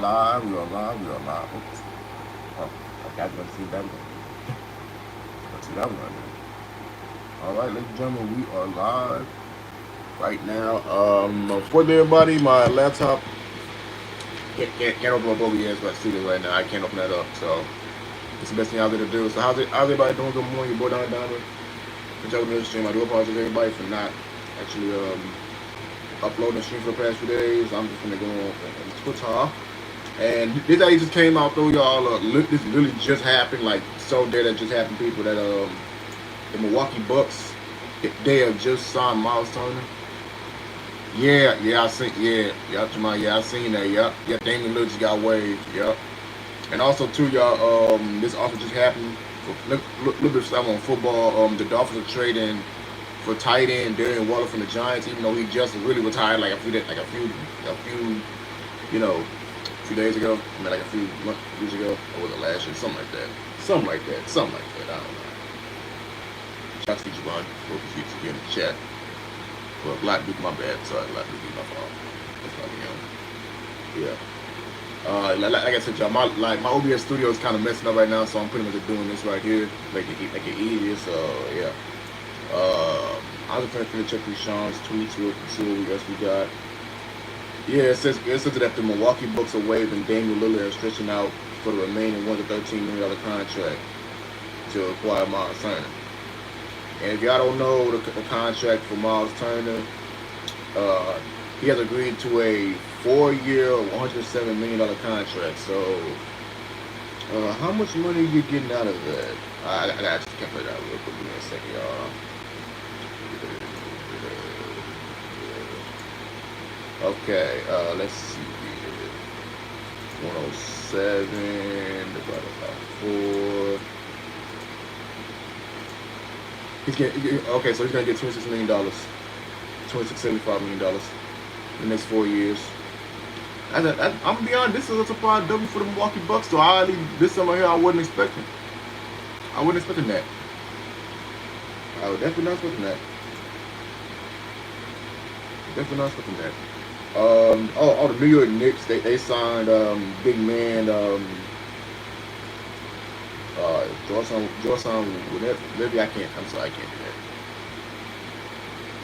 live. We are live. We are live. Oops. Oh, okay. I was going to see that one. Let's see that one. All right, ladies and gentlemen, we are live right now. For everybody, my laptop can't open up OBS, but I see this right now. I can't open that up, so it's the best thing out there to do. So how's everybody doing? Good morning, your boy Don Diamond. For jumping in the stream, I do apologize to everybody for not actually uploading the stream for the past few days. I'm just gonna go on Twitter. And this day just came out though, y'all. This literally just happened, like so dead that just happened. People that the Milwaukee Bucks, they have just signed Miles Turner. Yeah, I seen, yeah, I seen that, yeah, Damian Lillard just got waived, yep. And also too, y'all, this also just happened. For little bit of stuff on football. The Dolphins are trading for tight end Darren Waller from the Giants, even though he just really retired like a few, you know, a few days ago. I mean, like a few years ago, or was it last year? Something like that. I don't know. Shout out to Javon. Hope you see in the chat. Well, Black Duke, my bad. Sorry, Black Duke, my fault. That's not him. Yeah. Like I said, y'all, my OBS studio is kind of messing up right now, so I'm pretty much doing this right here, make it easier. So yeah. I was trying to check through Sean's tweets real quick, see what else we got. Yeah, it says that the Milwaukee Bucks are waiving Damian Lillard and stretching out for the remaining $113 million contract to acquire Miles Turner. And if y'all don't know the contract for Miles Turner, he has agreed to a 4-year, $107 million contract. So, how much money are you getting out of that? I gotta just calculate that real quick. Give me a second, y'all. Okay, let's see here. 107 divided by 4. Okay, so he's gonna get $26 million, $26.75 million in the next 4 years. I'm gonna be honest, this is a surprise W for the Milwaukee Bucks. So this summer here, I wasn't expecting. I wasn't expecting that. I was definitely not expecting that. The New York Knicks, they signed big man Jorsan Levy. I can't do that.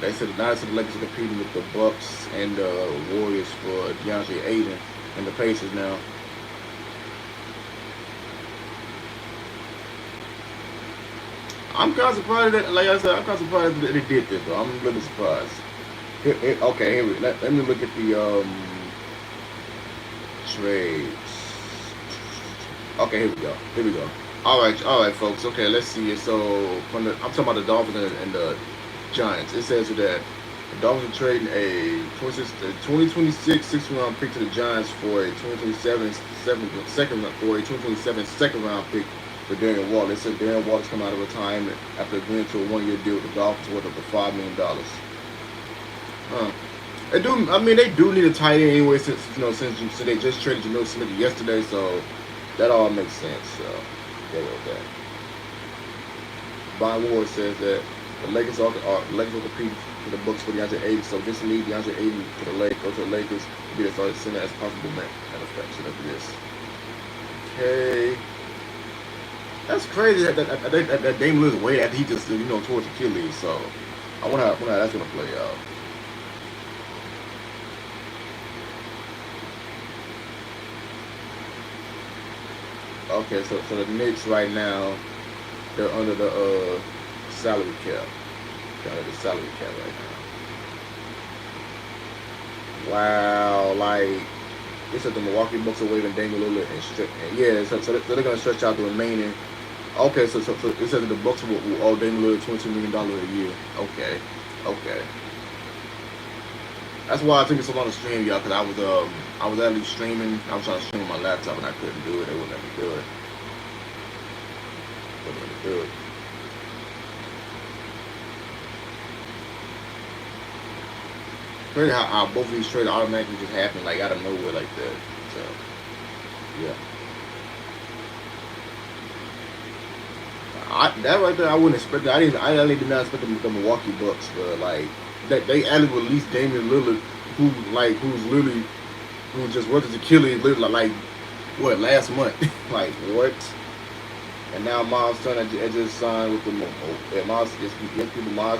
They said the Lakers are competing with the Bucks and the Warriors for DeAndre Ayton and the Pacers now. I'm kind of surprised that, like I said, that they did this, though. I'm a little surprised. Okay, let me look at the trades. Okay, here we go. All right, folks. Okay, let's see it. So I'm talking about the Dolphins and the Giants. It says that the Dolphins are trading a 2026 6th-round pick to the Giants for a 2027 second round pick for Darren Waller. They said Darren Waller's come out of retirement after agreeing to a 1-year deal with the Dolphins worth up to $5 million. They do need a tight end anyway, since they just traded Geno Smith yesterday, so that all makes sense. So there we go. Brian Ward says that the Lakers are competing for the Bucks for DeAndre Ayton, so this lead DeAndre Ayton to the Lakers to be the starting center as possible man. So look at this. Okay. That's crazy that Damian Lillard's way after he just towards Achilles. So I wonder how that's gonna play out. Okay, so the Knicks right now, they're under the salary cap. They're under the salary cap right now. Wow, like it said the Milwaukee Bucks are waiving Damian Lillard so they're gonna stretch out the remaining. Okay, so it says that the Bucks will owe Damian Lillard $22 million a year. Okay. That's why I took it so long to stream, y'all, because I was actually streaming. I was trying to stream on my laptop and I couldn't do it. They wouldn't let me do it. Crazy how both of these trades automatically just happen like out of nowhere like that. So yeah. That right there, I wouldn't expect that. I did not expect the Milwaukee Bucks, but like they actually released Damian Lillard, who's who just worked his Achilles literally like what last month. Like what? And now Miles Turner just signed with the Miles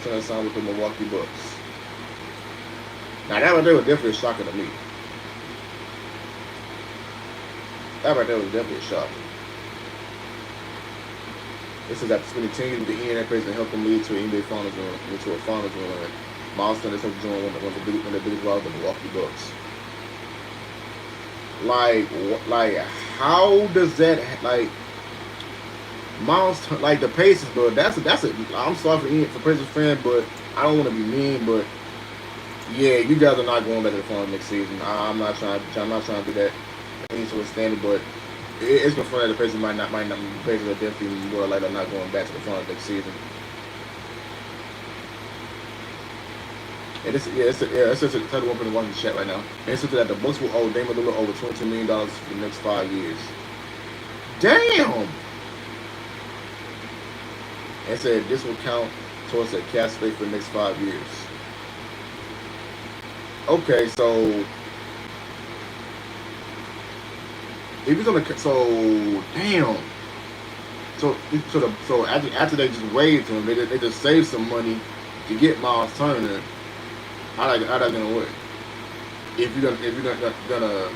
Turner signed with the Milwaukee Bucks. Now that right there was definitely a shocker to me. That right there was definitely a shocker. This is after spending 10 years with the Indiana Pacers and helped them lead to an NBA Finals run, into a Finals run. Miles Turner helped join one of the biggest rivals, the Milwaukee Bucks. Like, how does that like? Miles, like the Pacers, but that's a. I'm sorry for Pacers fan, but I don't want to be mean, but yeah, you guys are not going back to the finals next season. I'm not trying to do that. Any sort of standard, but it's confirmed that the Pacers might not. The Pacers are definitely more like they're not going back to the finals next season. And it's just a title one for the one in the chat right now. And it's that the Bucks will owe Damian Lillard over $22 million for the next 5 years. Damn. And said this will count towards a cap space for the next 5 years. Okay, so if he's on the damn. So after they just waived him, they just saved some money to get Miles Turner. How that gonna work? If you're gonna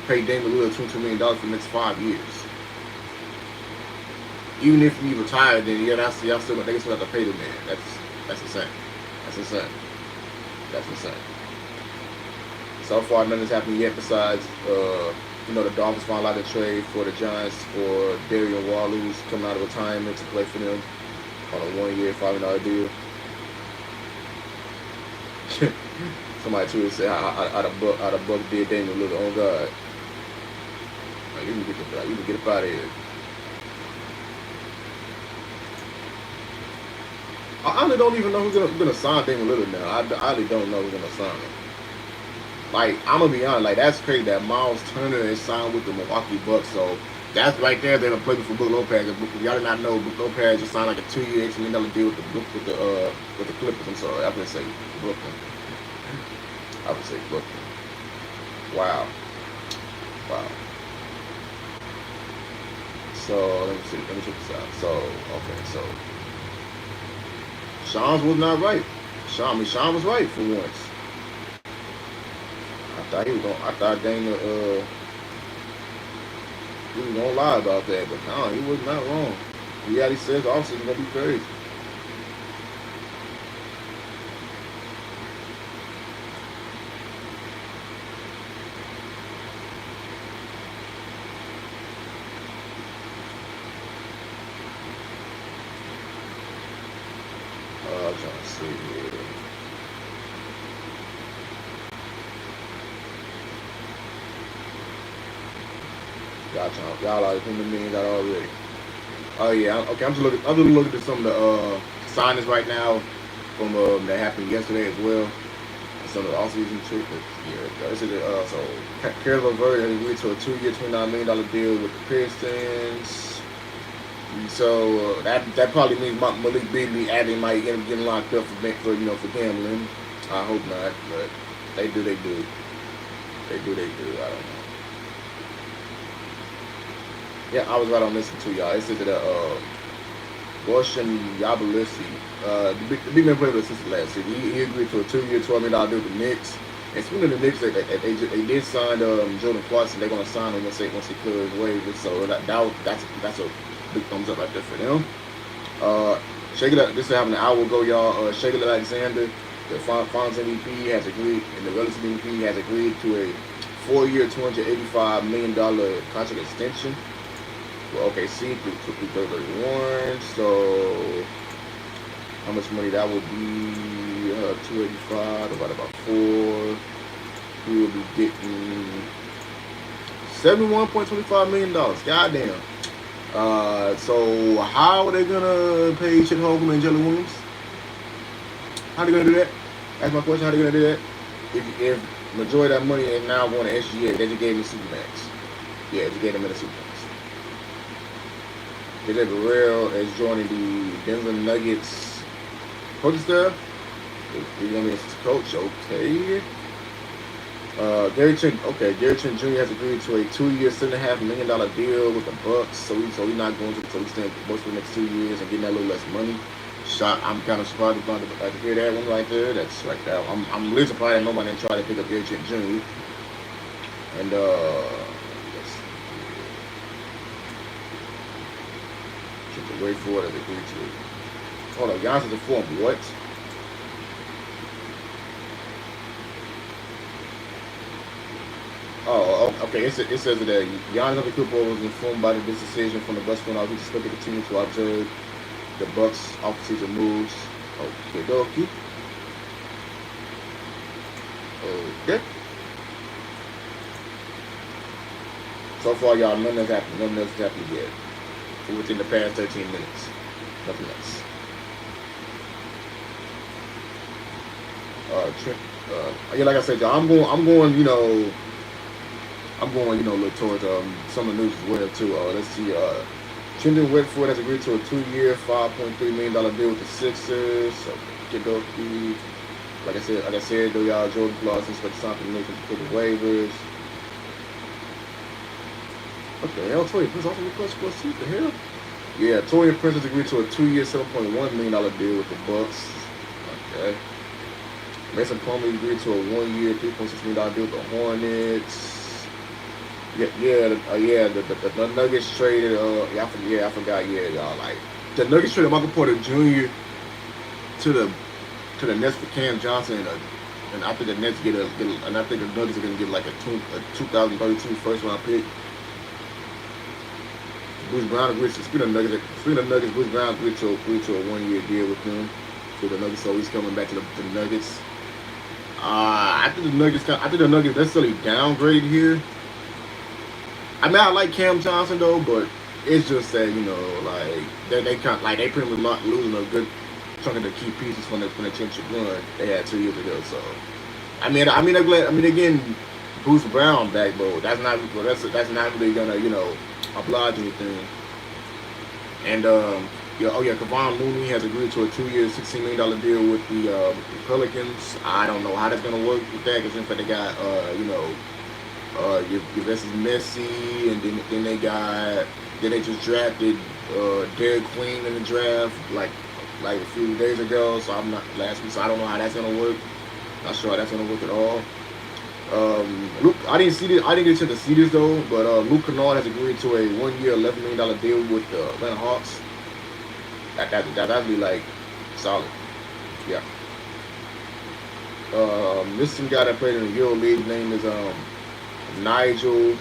pay Damian Lillard $22 million for the next 5 years. Even if he retired, then yeah, y'all still have to pay the man. That's insane. That's insane. So far, nothing's happened yet besides the Dolphins finalized out the trade for the Giants for Darren Waller, who's coming out of retirement to play for them on a 1-year, $5 million deal. Somebody tweeted said out of Buck did Damian Lillard. Oh God, like, you can get up out of here. I honestly don't even know who's gonna sign Damian Lillard now. I really don't know who's gonna sign him. Like, I'm gonna be honest, like that's crazy that Miles Turner is signed with the Milwaukee Bucks. So that's right there. They're gonna play for Brook Lopez. If y'all did not know, Brook Lopez just signed like a 2-year, $8 million deal with the Clippers. I'm sorry, I would say Brooklyn. I would say Brooklyn. Wow. So let me check this out. So okay, so Sean was not right. Sean was right for once. I thought Dana he was gonna lie about that, but no, he was not wrong. Reality says the offseason gonna be crazy. I'm trying to see here. Y'all are $100 million out already. Oh yeah, okay. I'm just looking at some of the signings right now from that happened yesterday as well. Some of the offseason treatment. Yeah, this is so Caris LeVert has agreed to a 2-year, $29 million deal with the Pistons. So that probably means Malik Beasley adding might getting locked up for gambling. I hope not, but they do. I don't know. Yeah, I was right on this one too, y'all. It said that Roshan Yabalisi, the big man played with the Sixers last year. He agreed to a 2-year, $12 million deal with the Knicks. And speaking of the Knicks, they did sign Jordan Clarkson. They're gonna sign him once he clears waivers. So that's a big thumbs up right there for them. This happened an hour ago, y'all. Shea Alexander, the Finals MVP, has agreed, and the relative MVP has agreed to a 4-year, $285 million contract extension for OKC through 2031. So how much money that would be? 285 divided by 4. He will be getting $71.25 million. Goddamn. So how are they gonna pay Chet Holmgren and Jalen Williams? How are they gonna do that? That's my question. How are they gonna do that? If majority of that money is now going to SGA, they just gave him the Supermax. Yeah, they gave him the Supermax. JJ Barea is joining the Denver Nuggets coaching staff. He's gonna be a coach. Okay. Gary Trent, okay, Gary Trent Jr. has agreed to a 2-year, $7.5 million deal with the Bucks. So he's not going to, so he's staying most for the next 2 years and getting that little less money. I'm kind of surprised about to hear that one right there. That's right there. I'm really surprised that nobody didn't try to pick up Gary Trent Jr. And let's get the way forward as agreed to it. Hold on, Giannis is a form. What? Okay. It says that Giannis Antetokounmpo was informed by this decision from the Bucks front office to expect the team to observe the Bucks offseason moves. Okay, dokie. Okay. So far, y'all, nothing has happened. Nothing else has happened yet. Within the past 13 minutes. Nothing else. Trent, yeah, like I said, y'all, I'm going, look towards some of the news as well too. Let's see. Trendon Whitford has agreed to a 2-year, $5.3 million deal with the Sixers. So, Kidoki. Like I said, though, y'all, Jordan Clarkson expect something new to the waivers. What the hell? Torian Prince also requested for a seat. The hell? Yeah, Torian Prince has agreed to a 2-year, $7.1 million deal with the Bucks. Okay. Mason Plumlee agreed to a 1-year, $3.6 million deal with the Hornets. The Nuggets traded. I forgot. Yeah, y'all, like the Nuggets traded Michael Porter Jr. to the Nets for Cam Johnson, and I think the Nets and I think the Nuggets are gonna get like a 2032 first round pick. Bruce Brown agreed to speaking of Nuggets. Bruce Brown agreed to a 1-year deal with him to the Nuggets, so he's coming back to the Nuggets. I think the Nuggets necessarily downgraded here. I mean, I like Cam Johnson though, but it's just that like they kind of like they pretty much losing a good chunk of the key pieces from the championship run they had 2 years ago. So I'm glad. I mean, again, Bruce Brown back, but that's not really gonna oblige anything. And Kevon Looney has agreed to a 2-year, $16 million deal with the Pelicans. I don't know how that's gonna work with that because in fact they got this is Messi, and then they just drafted Derek Queen in the draft like a few days ago. So I'm not last week, so I don't know how that's gonna work. Not sure how that's gonna work at all. Luke, I didn't get a chance to see this though, but Luke Kennard has agreed to a 1-year, $11 million deal with the Atlanta Hawks. That'd be like solid. Yeah. This is some guy that played in the Euro League. His name is Nigel.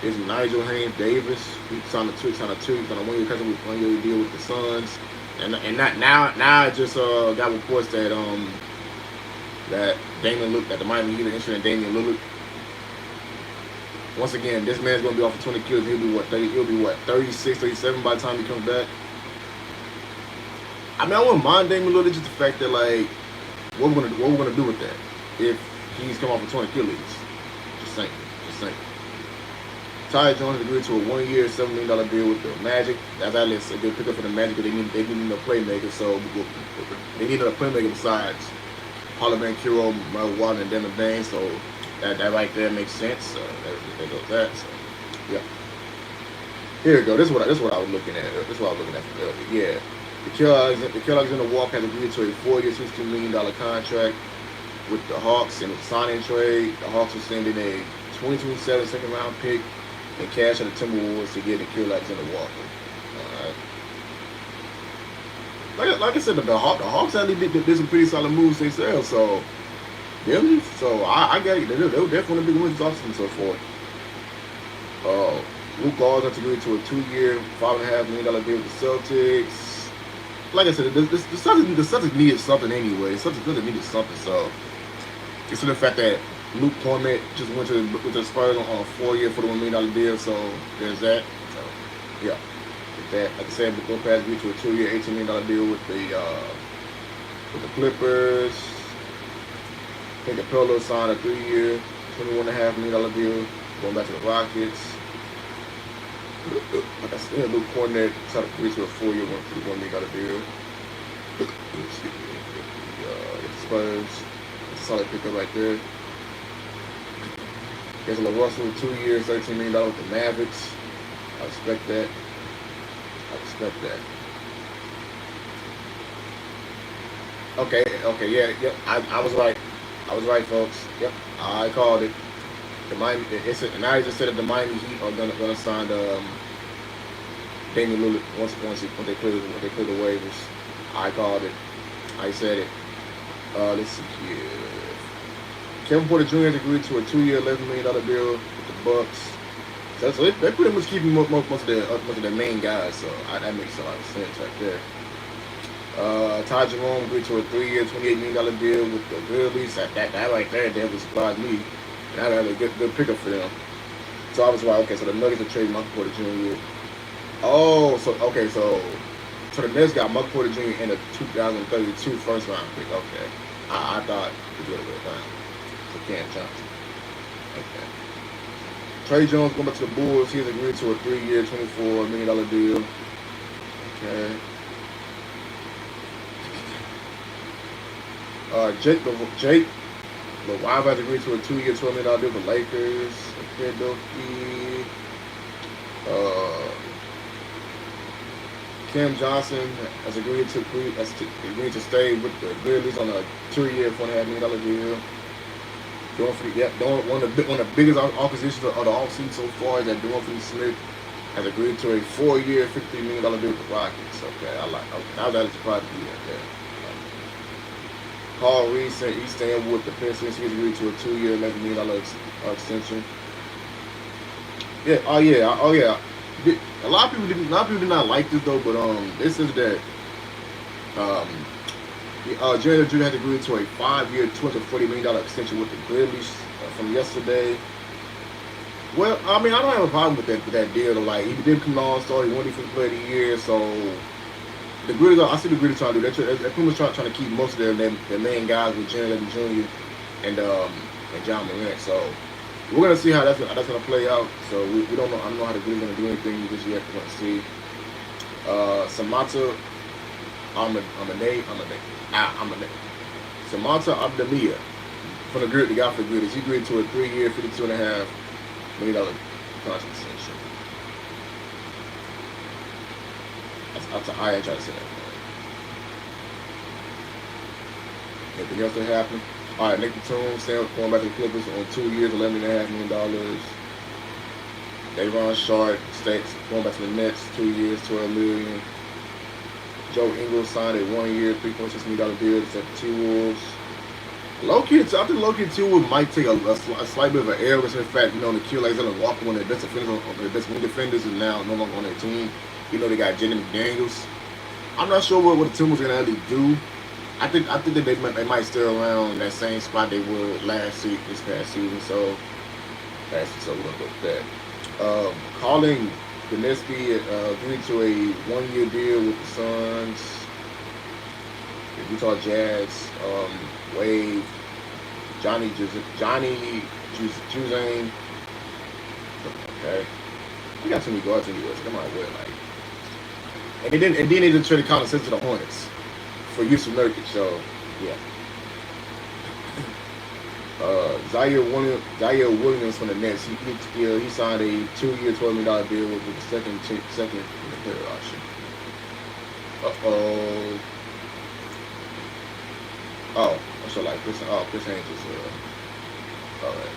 Is Nigel Haynes Davis. He signed a 2. He's on a 1-year deal with the Suns. And now I just got reports that that the Miami Heat are interested in Damian Lillard. Once again, this man's gonna be off for 20 kills. He'll be 36, 37 by the time he comes back. I mean, I wouldn't mind Damian Lillard, just the fact that like what we're gonna do with that if he's come off for 20 kills. Just saying. Ty Jones agreed to a 1-year, $7 million deal with the Magic. That's actually a good pickup for the Magic because they need a playmaker. So they needed a playmaker besides Paolo Banchero, Mel Walton, and Devin Bain. So that right there makes sense. There goes that. So yeah. Here we go. This is what I was looking at. Yeah. The Alexander Walker has agreed to a 4-year, $16 million contract with the Hawks in a signing trade. The Hawks are sending a 2027 second-round pick and cash on the Timberwolves to get Nickeil Alexander Walker. All right. Like I said, the Hawks actually did some pretty solid moves themselves. So I got it. They were definitely big wins offseason so far. Luke Walton has agreed to a 2-year, $5.5 million deal with the Celtics. Like I said, the Celtics needed something anyway. Celtics needed something. So it's the fact that Luke Kornet just went to the Spurs on a 4-year, $41 million deal. So there's that. So yeah, with that, like I said, Lopez agreed to a 2-year, $18 million deal with the Clippers. I think Capello signed a 3-year, $21.5 million deal going back to the Rockets. Like I said, Luke Kornet signed a 3 to a 4-year, $1 million deal. The Spurs. solid pickup right there. D'Angelo Russell, 2 years, $13 million with the Mavericks. I expect that. Okay, yeah, yep. I was right. Folks. Yep, I called it. The Miami, and I just said that the Miami Heat are gonna sign Damian Lillard when they clear the waivers. I called it. I said it. Let's see here. Kevin Porter Jr. has agreed to a 2-year, $11 million deal with the Bucks. So they pretty much keeping most of their main guys. So that makes a lot of sense right there. Ty Jerome agreed to a 3-year, $28 million deal with the Grizzlies. That right there, that would surprise me. And that had a good pickup for them. So I was like, okay, so the Nuggets are trading Michael Porter Jr. Oh, so the Nets got Michael Porter Jr. in a 2032 first round pick. Okay, I thought it would have been fine. So Cam Johnson. Okay. Trey Jones going back to the Bulls. He has agreed to a 3-year, $24 million deal. Okay. Jake LaRavia has agreed to a 2-year, $12 million deal with the Lakers. Okay, Doki. Cam Johnson has agreed to stay with the Grizzlies on a 2-year, $4.5 million deal. One of the biggest acquisitions of the offseason so far is that Dorian Finney-Smith has agreed to a 4-year, $50 million deal with the Rockets. Okay, I like. Okay, I was actually surprised to be right there. Paul Reed said he's staying with the Pistons. He's agreed to a 2-year, $11 million extension. Yeah. Oh yeah. A lot of people did not like this though, but this is that Jared Jr. had agreed to a 5-year, $240 million extension with the Grizzlies from yesterday. Well, I mean, I don't have a problem with that deal. Like, he did come on, so he won Defensive Player of the Year. So the Grizzlies, I see the Grizzlies trying to do that. They're pretty much trying to keep most of their main guys with Jared Jr. and John Morant. So we're gonna see how that's gonna play out. So we don't know. I don't know how the Grizzlies gonna do anything just yet. We're gonna see. Samantha Amadei. Samantha Abdamia from the guy for the Grizzlies. He agreed to a 3-year, $52.5 million contract extension. I ain't trying to say that. Anything else that happened? All right, Nick Batum, Sam going back to the Clippers on 2 years, $11.5 million. Davon Sharp, States going back to the Nets, 2 years, $12 million. Joe Ingles signed a 1-year, $3.6 million deal to the T-Wolves. I think low-key T-Wolves might take a slight bit of an error. In fact, Nikhil Alexander Walker, one of the best wing defenders, is now no longer on their team. They got Jaden McDaniels. I'm not sure what the Timberwolves are gonna actually do. I think that they might stay around that same spot they were this past season. So that's just a little bit of that. Colin Gillespie agreed to a 1-year deal with the Suns. The Utah Jazz waived Johnny Juzang. Okay, we got too many guards in the U.S. Come on, and then they just traded Colin Sexton to the Hornets for Yusuf Nurkic. So yeah. Zaire Williams from the Nets. He signed a 2-year, $12 million deal with the second player option. Oh, so like Chris Haynes is all right.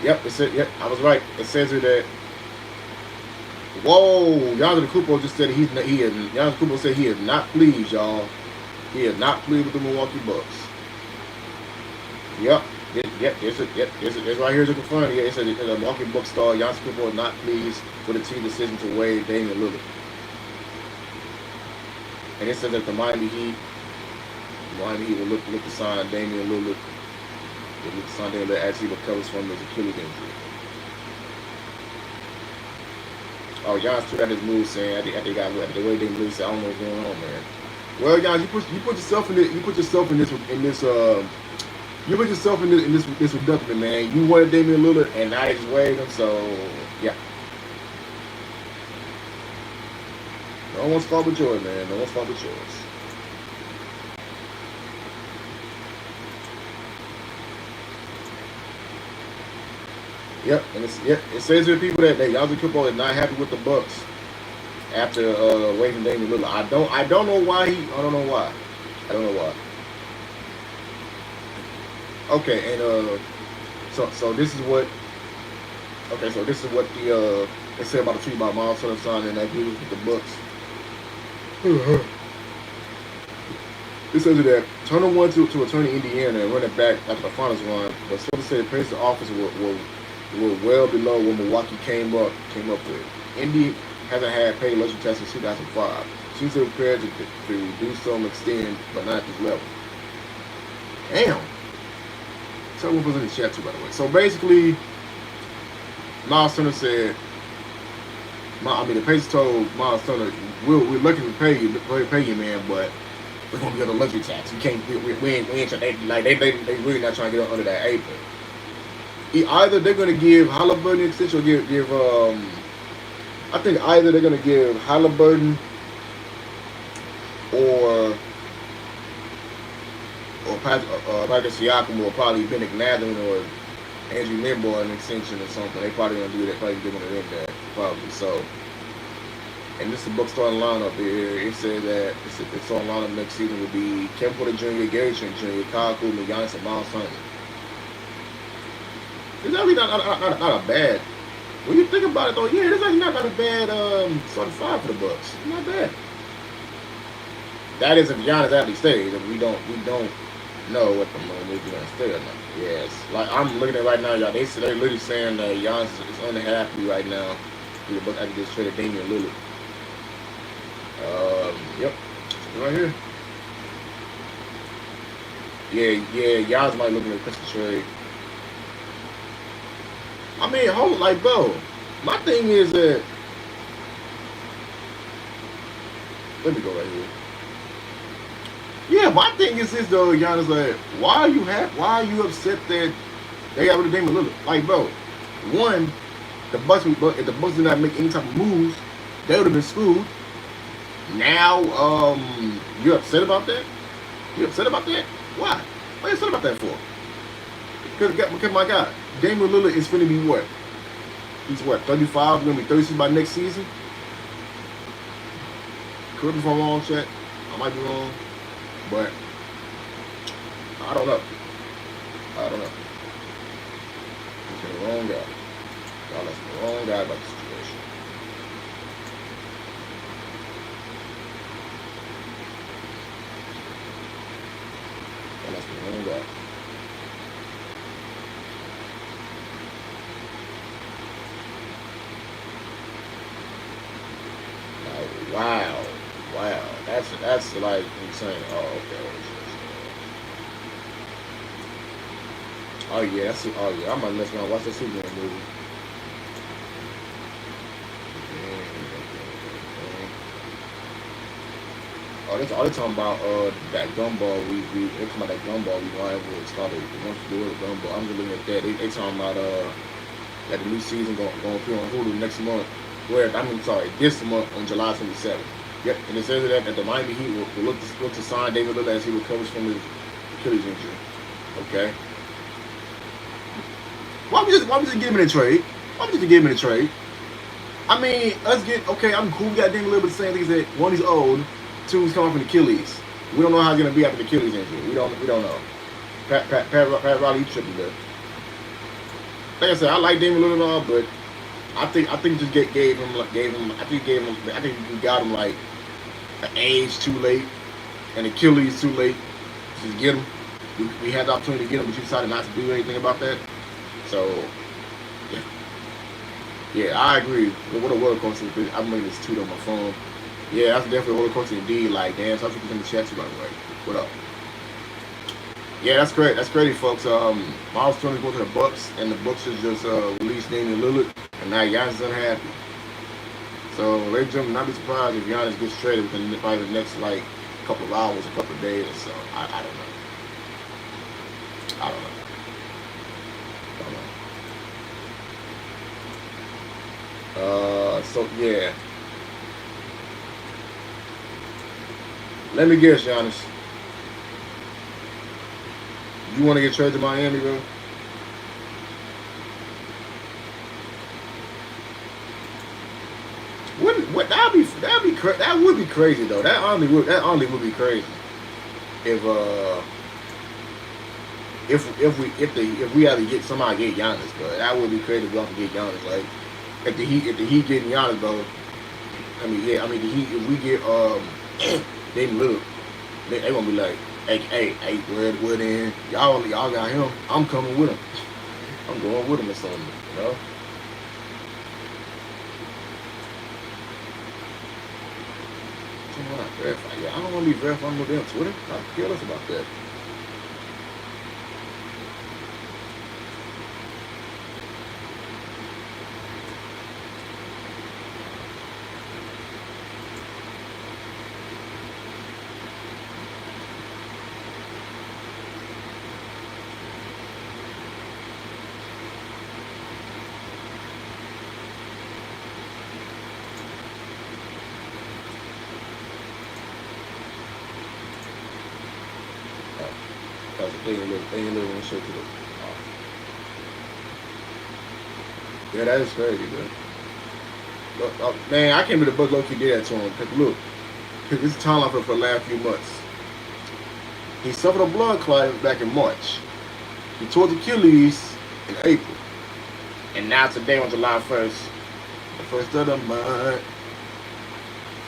Yep, yep, I was right. It says here that. Whoa, Giannis Antetokounmpo just said Giannis Antetokounmpo said he is not pleased, y'all. He is not pleased with the Milwaukee Bucks. Yep, it's right here to confirm. Yeah, it said the Milwaukee Bucks star Giannis Antetokounmpo is not pleased with the team's decision to waive Damian Lillard. And it says that the Miami Heat will look to sign Damian Lillard. They look to sign Damian Lillard as he recovers from his Achilles injury. Oh, Giannis tweeted out his move saying after they got the way they moved, said, I don't know what's going on, man. Well, Giannis, you put yourself in this reduction, man. You wanted Damian Lillard, and now they just waived him. So yeah. No one's fault but yours, man. No one's fault but yours. Yep, and it says here people that Yonzo Kupo is not happy with the Bucks after waiving Damian Lillard. I don't know why I don't know why. I don't know why. Okay, and so this is what the they said about the tweet about Miles Turner signing that deal with the Bucks. It says that Turner wanted to return to Indiana and run it back after the finals run, but Turner said the Pacers' offense were well below what Milwaukee came up with. Indy hasn't had paid luxury tests since 2005. She's prepared to do some extend, but not at this level. Damn. Someone was in the chat too, by the way. So basically, Miles Turner said, the Pacers told Miles Turner, we're looking to pay you, man, but we're gonna get a luxury tax. We can't. We ain't trying. Like they really not trying to get under that apron. Either they're gonna give Halliburton an extension or give I think either they're gonna give Halliburton or Patrick Siakam or probably Bennett Mathurin or Andrew Nimble an extension or something. They probably gonna do that. Probably give one of them that probably. So, and this is the book starting lineup here. It says that the starting lineup next season will be Kevin Porter Jr., Gary Trent Jr., Kyle Kuzma, Giannis, and Miles Turner. It's actually not a bad. When you think about it, though, yeah, it's actually not a bad starting five for the Bucks. Not bad. That is if Giannis actually stays. If we don't know what the moment if he's gonna stay or not. Yes, like I'm looking at right now, y'all. They're literally saying that Giannis is unhappy right now. The Bucks actually just traded Damian Lillard. Yep, right here. Yeah, Giannis might look at the Christmas trade. I mean, bro, my thing is that, let me go right here. Yeah, my thing is this though, Giannis, like, why are you upset that they got rid of Damian Lillard? Like, bro, one, if the Bucks did not make any type of moves, they would have been screwed. Now, you're upset about that? You upset about that? Why? What are you upset about that for? Because my God, Damian Lillard is going to be what? He's what, 35? Going to be 36 by next season? Correct me if I'm wrong, chat. I might be wrong. But, I don't know. He's the wrong guy. Y'all, that's the wrong guy about the situation. Y'all, that's the wrong guy. Wow. That's like insane. Oh, okay. Oh yeah, I might mess around and watch the Superman movie. Oh, they're talking about that gumball they're talking about that gumball we rival. It's called the Once Door Gumball. I'm just looking at that. They talking about that the new season going to appear on Hulu next month. This month on July 27th. Yep, and it says that the Miami Heat will look to sign David Lillard as he recovers from his Achilles injury. Okay. Why we just give him a trade? I mean, I'm cool. We got David Lillard, but the same thing is that one, he's old, two, he's coming off an Achilles. We don't know how he's gonna be after the Achilles injury. We don't know. Pat Riley, you tripping there. Like I said, I like David Lillard and all, but I think just gave him. I think we got him like an age too late, an Achilles too late. Just get him. We had the opportunity to get him, but you decided not to do anything about that. So, yeah, I agree. What a roller coaster! I'm making this tweet on my phone. Yeah, that's definitely a roller coaster indeed. Like, damn, so people in the chat too, by the way. What up? Yeah, that's great. That's crazy, folks. Miles Turner's going to the Bucks, and the Bucks just released Damian Lillard, and now Giannis is unhappy. So, ladies and gentlemen, not be surprised if Giannis gets traded within probably the next like couple of hours, a couple of days or so. I don't know. So yeah. Let me guess, Giannis. You want to get traded to Miami, bro? What that would be crazy though. That only would be crazy if if we had to get somebody get Giannis, bro. That would be crazy if we have to get Giannis. Like if the Heat getting Giannis, bro. I mean, yeah, I mean the Heat if we get Damian Lillard, they gonna be like, hey, where then? Y'all got him. I'm coming with him. I'm going with him or something, you know. Come on, verify. Yeah, I don't want to be verifying no damn Twitter. I care less about that. Because they ain't living shit to the. Yeah, that is crazy, man. Man, I can't believe the Buck Loki did that to him. Cause look, this is timeline for the last few months. He suffered a blood clot back in March. He tore his Achilles in April. And now today on July 1st, the first of the month,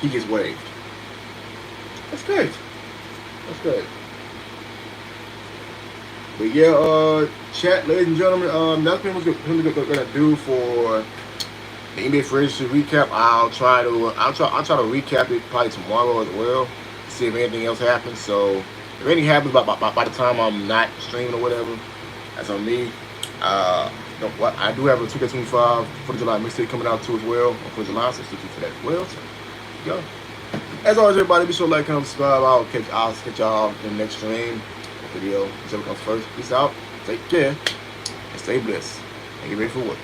he gets waived. That's great. That's great. But yeah, chat, ladies and gentlemen, that's pretty much what we're gonna do for the NBA free agency recap. I'll try to recap it probably tomorrow as well. See if anything else happens. So if anything happens by the time I'm not streaming or whatever, that's on me. I do have a 2K25 for the July mixtape coming out too as well. For July, so stay tuned for that as well. So go. As always, everybody, be sure to like, comment, subscribe. I'll catch y'all in the next stream video. Whichever comes first. Peace out. Take care and stay blessed. And get ready for work.